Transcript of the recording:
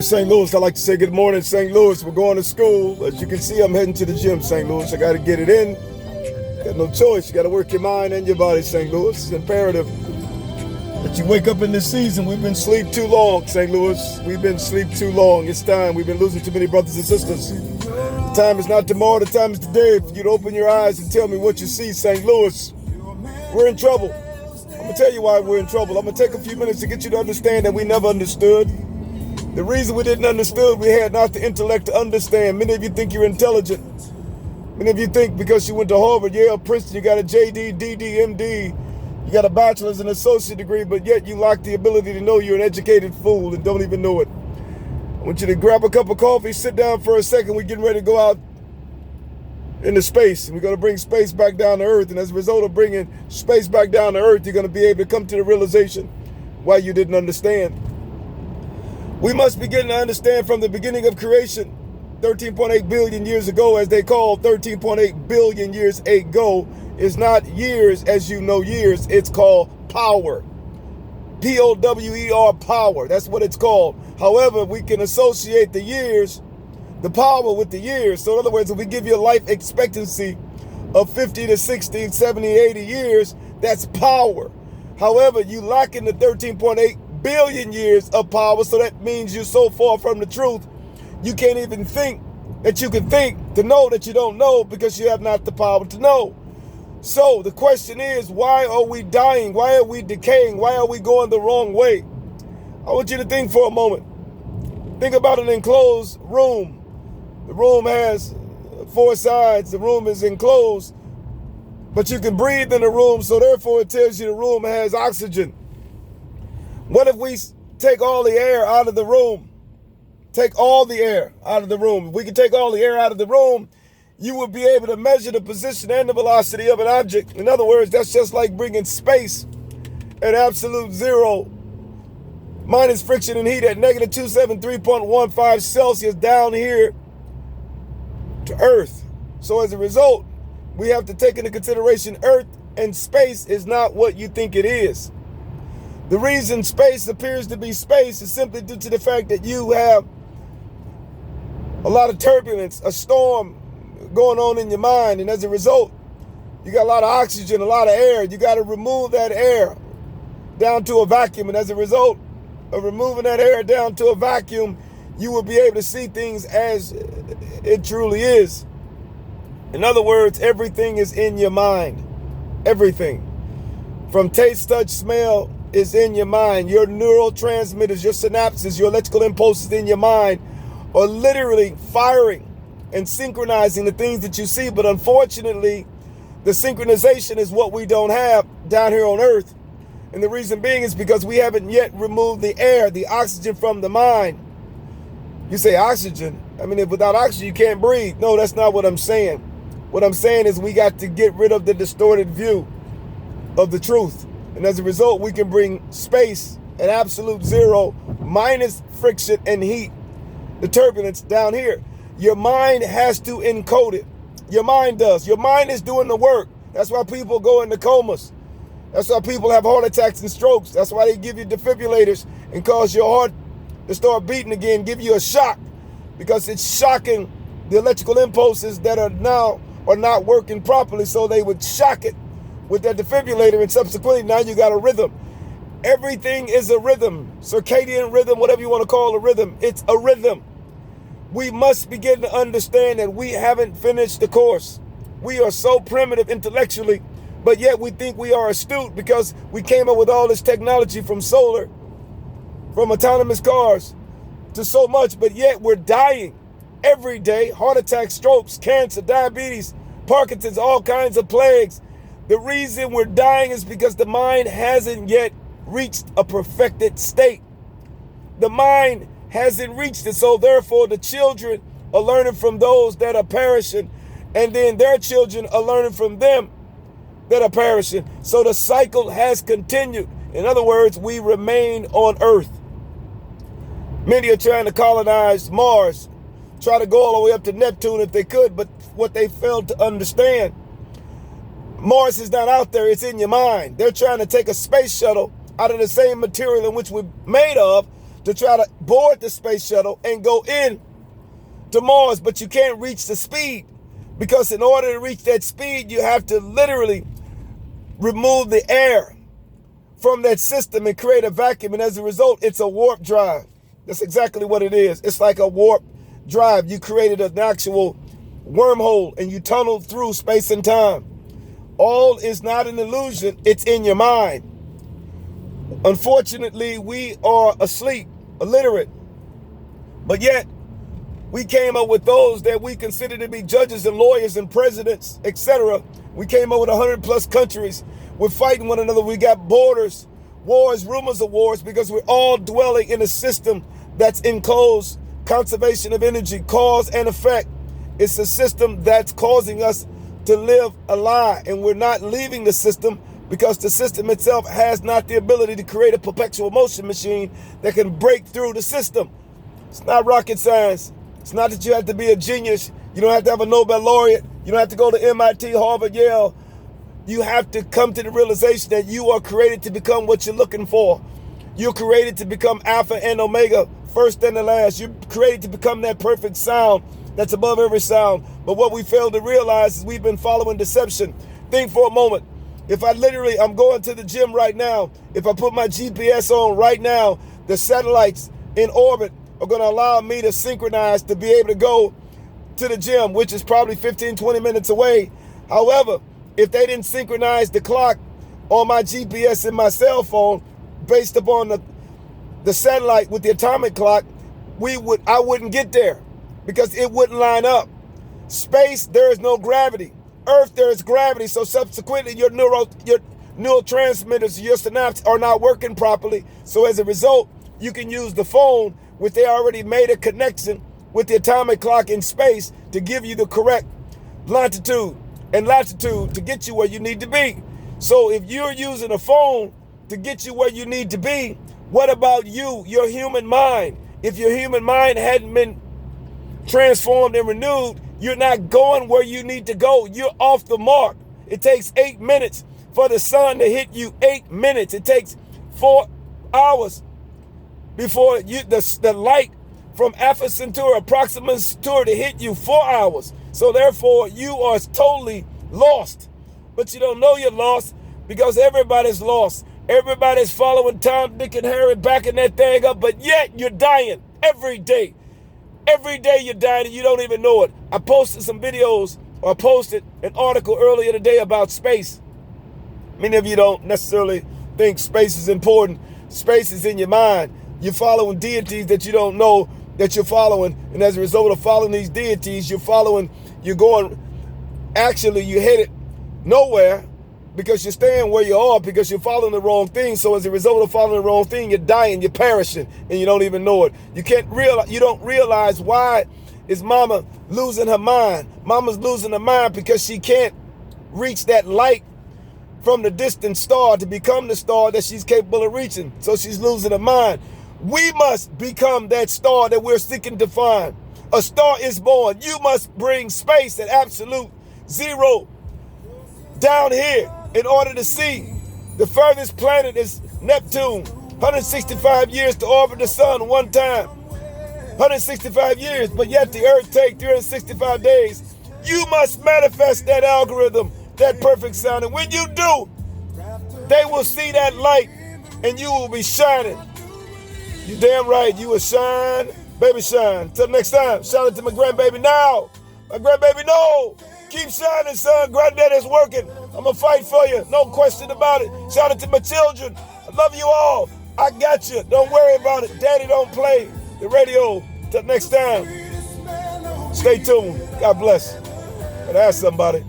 St. Louis, I like to say good morning, St. Louis. We're going to school. As you can see, I'm heading to the gym, St. Louis. I got to get it in. Got no choice. You got to work your mind and your body, St. Louis. It's imperative that you wake up in this season. We've been asleep too long, St. Louis. We've been asleep too long. It's time. We've been losing too many brothers and sisters. The time is not tomorrow. The time is today. If you'd open your eyes and tell me what you see, St. Louis, we're in trouble. I'm going to tell you why we're in trouble. I'm going to take a few minutes to get you to understand that we never understood. The reason we didn't understand, we had not the intellect to understand. Many of you think you're intelligent. Many of you think because you went to Harvard, Yale, Princeton, you got a JD, DD, MD, you got a bachelor's and associate degree, but yet you lack the ability to know you're an educated fool and don't even know it. I want you to grab a cup of coffee, sit down for a second. We're getting ready to go out into space, and we're going to bring space back down to Earth. And as a result of bringing space back down to Earth, you're going to be able to come to the realization why you didn't understand. We must begin to understand from the beginning of creation, 13.8 billion years ago, as they call 13.8 billion years ago, is not years as you know years. It's called power. P-O-W-E-R, power. That's what it's called. However, we can associate the years, the power with the years. So in other words, if we give you a life expectancy of 50 to 60, 70, 80 years, that's power. However, you lack in the 13.8 billion years of power, so that means you're so far from the truth, you can't even think that you can think to know that you don't know because you have not the power to know. So the question is, why are we dying? Why are we decaying? Why are we going the wrong way? I want you to think for a moment. Think about an enclosed room. The room has four sides. The room is enclosed, but you can breathe in the room, so therefore it tells you the room has oxygen. What if we take all the air out of the room? Take all the air out of the room. If we could take all the air out of the room, you would be able to measure the position and the velocity of an object. In other words, that's just like bringing space at absolute zero, minus friction and heat at negative 273.15 Celsius down here to Earth. So as a result, we have to take into consideration Earth and space is not what you think it is. The reason space appears to be space is simply due to the fact that you have a lot of turbulence, a storm going on in your mind. And as a result, you got a lot of oxygen, a lot of air. You got to remove that air down to a vacuum. And as a result of removing that air down to a vacuum, you will be able to see things as it truly is. In other words, everything is in your mind. Everything. From taste, touch, smell, is in your mind. Your neurotransmitters, your synapses, your electrical impulses in your mind are literally firing and synchronizing the things that you see. But unfortunately, the synchronization is what we don't have down here on Earth. And the reason being is because we haven't yet removed the air, the oxygen from the mind. You say oxygen? I mean, if without oxygen, you can't breathe. No, that's not what I'm saying. What I'm saying is we got to get rid of the distorted view of the truth. And as a result, we can bring space at absolute zero, minus friction and heat, the turbulence down here. Your mind has to encode it. Your mind does. Your mind is doing the work. That's why people go into comas. That's why people have heart attacks and strokes. That's why they give you defibrillators and cause your heart to start beating again, give you a shock, because it's shocking the electrical impulses that are not working properly, so they would shock it with that defibrillator, and subsequently now you got a rhythm. Everything is a rhythm. Circadian rhythm, whatever you want to call a rhythm, it's a rhythm. We must begin to understand that we haven't finished the course. We are so primitive intellectually, but yet we think we are astute because we came up with all this technology from solar, from autonomous cars to so much, but yet we're dying every day. Heart attacks, strokes, cancer, diabetes, Parkinson's, all kinds of plagues. The reason we're dying is because the mind hasn't yet reached a perfected state. The mind hasn't reached it, so therefore the children are learning from those that are perishing, and then their children are learning from them that are perishing. So the cycle has continued. In other words, we remain on Earth. Many are trying to colonize Mars, try to go all the way up to Neptune if they could, but what they failed to understand, Mars is not out there, it's in your mind. They're trying to take a space shuttle out of the same material in which we're made of to try to board the space shuttle and go in to Mars, but you can't reach the speed, because in order to reach that speed, you have to literally remove the air from that system and create a vacuum. And as a result, it's a warp drive. That's exactly what it is. It's like a warp drive. You created an actual wormhole and you tunneled through space and time. All is not an illusion. It's in your mind. Unfortunately, we are asleep, illiterate. But yet, we came up with those that we consider to be judges and lawyers and presidents, etc. We came up with 100 plus countries. We're fighting one another. We got borders, wars, rumors of wars, because we're all dwelling in a system that's enclosed. Conservation of energy, cause and effect. It's a system that's causing us to live a lie, and we're not leaving the system because the system itself has not the ability to create a perpetual motion machine that can break through the system. It's not rocket science. It's not that you have to be a genius. You don't have to have a Nobel laureate. You don't have to go to MIT, Harvard, Yale. You have to come to the realization that you are created to become what you're looking for. You're created to become Alpha and Omega, first and the last. You're created to become that perfect sound that's above every sound. But what we fail to realize is we've been following deception. Think for a moment. If I'm going to the gym right now. If I put my GPS on right now, the satellites in orbit are going to allow me to synchronize to be able to go to the gym, which is probably 15, 20 minutes away. However, if they didn't synchronize the clock on my GPS in my cell phone based upon the satellite with the atomic clock, I wouldn't get there because it wouldn't line up. Space, there is no gravity. Earth, there is gravity. So subsequently, your neurotransmitters, your synapses are not working properly. So as a result, you can use the phone, which they already made a connection with the atomic clock in space to give you the correct longitude and latitude to get you where you need to be. So if you're using a phone to get you where you need to be, what about you, your human mind? If your human mind hadn't been transformed and renewed, you're not going where you need to go. You're off the mark. It takes 8 minutes for the sun to hit you. 8 minutes. It takes 4 hours before the light from Alpha Centauri, Proxima Centauri to hit you. 4 hours. So therefore, you are totally lost. But you don't know you're lost because everybody's lost. Everybody's following Tom, Dick, and Harry, backing that thing up, but yet you're dying every day. Every day you're dying and you don't even know it. I posted some videos, or posted an article earlier today about space. Many of you don't necessarily think space is important. Space is in your mind. You're following deities that you don't know that you're following. And as a result of following these deities, you're headed nowhere because you're staying where you are because you're following the wrong thing. So as a result of following the wrong thing, you're dying, you're perishing, and you don't even know it. You don't realize why is mama losing her mind. Mama's losing her mind because she can't reach that light from the distant star to become the star that she's capable of reaching. So she's losing her mind. We must become that star that we're seeking to find. A star is born. You must bring space at absolute zero down here in order to see. The furthest planet is Neptune. 165 years to orbit the sun one time. 165 years, but yet the earth takes 365 days. You must manifest that algorithm, that perfect sound. And when you do, they will see that light and you will be shining. You damn right, you will shine, baby, shine. Till next time, shout out to my grandbaby now. My grandbaby, no. Keep shining, son. Granddad is working. I'm going to fight for you. No question about it. Shout out to my children. I love you all. I got you. Don't worry about it. Daddy don't play the radio. Till next time. Stay tuned. God bless. Gotta ask somebody.